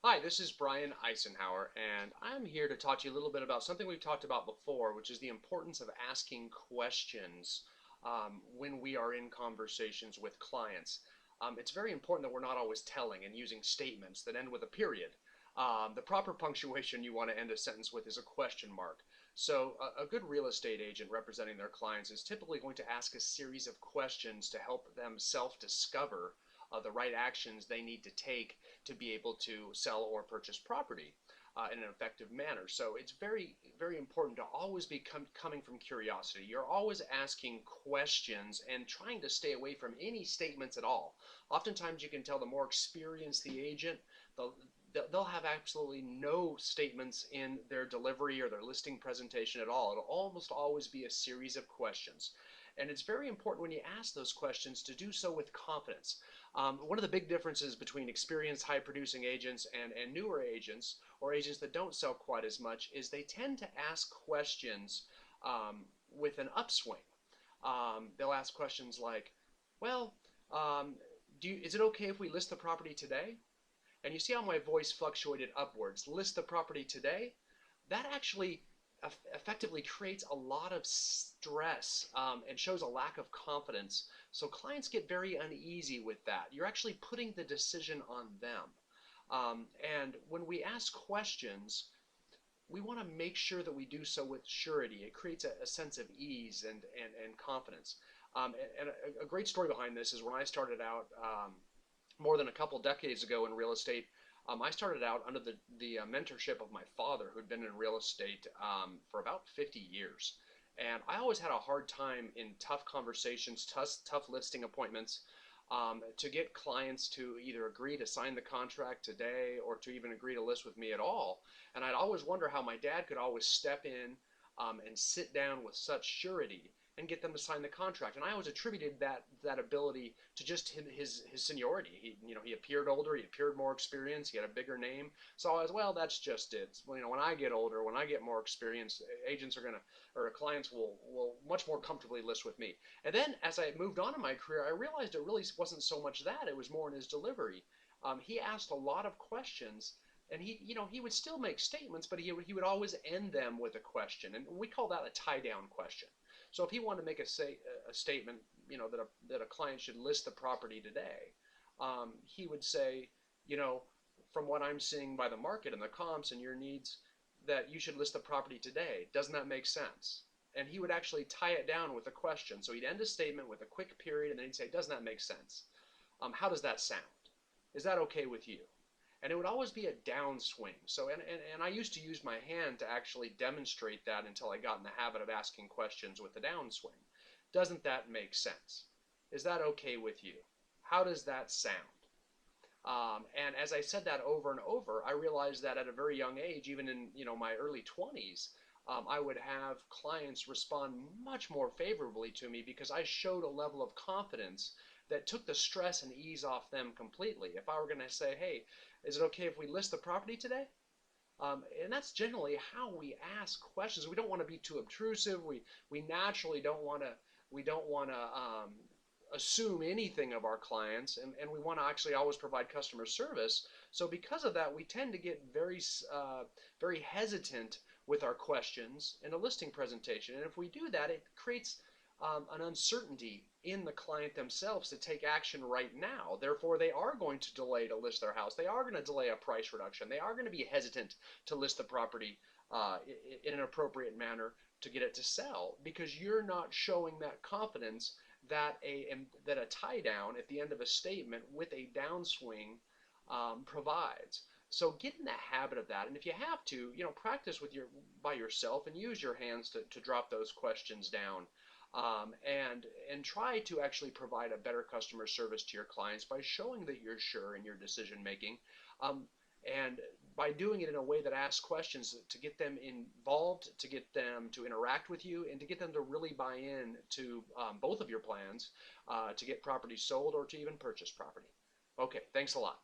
Hi, this is Brian Eisenhower, and I'm here to talk to you a little bit about something we've talked about before, which is the importance of asking questions when we are in conversations with clients. It's very important that we're not always telling and using statements that end with a period. The proper punctuation you want to end a sentence with is a question mark. So, a good real estate agent representing their clients is typically going to ask a series of questions to help them self discover the right actions they need to take to be able to sell or purchase property in an effective manner. So it's very, very important to always be coming from curiosity. You're always asking questions and trying to stay away from any statements at all. Oftentimes, you can tell the more experienced the agent, the they'll have absolutely no statements in their delivery or their listing presentation at all. It'll almost always be a series of questions. And it's very important when you ask those questions to do so with confidence. One of the big differences between experienced high producing agents and newer agents or agents that don't sell quite as much is they tend to ask questions with an upswing. They'll ask questions like, well, is it okay if we list the property today? And you see how my voice fluctuated upwards. List the property today? That actually effectively creates a lot of stress and shows a lack of confidence. So clients get very uneasy with that. You're actually putting the decision on them. And when we ask questions, we want to make sure that we do so with surety. It creates a sense of ease and confidence. And a great story behind this is when I started out more than a couple decades ago in real estate. I started out under the mentorship of my father, who'd been in real estate for about 50 years. And I always had a hard time in tough conversations, tough listing appointments, to get clients to either agree to sign the contract today or to even agree to list with me at all. And I'd always wonder how my dad could always step in and sit down with such surety and get them to sign the contract. And I always attributed that ability to just his seniority. He appeared older, he appeared more experienced, he had a bigger name. So I was, well, that's just it. When I get older, when I get more experience, agents are gonna or clients will much more comfortably list with me. And then as I moved on in my career, I realized it really wasn't so much that; it was more in his delivery. He asked a lot of questions and he would still make statements, but he would always end them with a question, and we call that a tie down question. So if he wanted to make a statement, that a client should list the property today, he would say, from what I'm seeing by the market and the comps and your needs, that you should list the property today. Doesn't that make sense? And he would actually tie it down with a question. So he'd end a statement with a quick period, and then he'd say, doesn't that make sense? How does that sound? Is that okay with you? And it would always be a downswing. So, and I used to use my hand to actually demonstrate that until I got in the habit of asking questions with the downswing. Doesn't that make sense? Is that okay with you? How does that sound? And as I said that over and over, I realized that at a very young age, even in my early 20s, I would have clients respond much more favorably to me because I showed a level of confidence that took the stress and ease off them completely. If I were going to say, hey, is it okay if we list the property today? And that's generally how we ask questions. We don't want to be too obtrusive. We naturally don't want to assume anything of our clients, and we want to actually always provide customer service. So because of that, we tend to get very hesitant with our questions in a listing presentation. And if we do that, it creates an uncertainty in the client themselves to take action right now. Therefore, they are going to delay to list their house. They are going to delay a price reduction. They are going to be hesitant to list the property in an appropriate manner to get it to sell because you're not showing that confidence that a tie down at the end of a statement with a downswing provides. So get in the habit of that, and if you have to, practice by yourself and use your hands to drop those questions down, and try to actually provide a better customer service to your clients by showing that you're sure in your decision making, and by doing it in a way that asks questions to get them involved, to get them to interact with you, and to get them to really buy in to both of your plans to get property sold or to even purchase property. Okay, thanks a lot.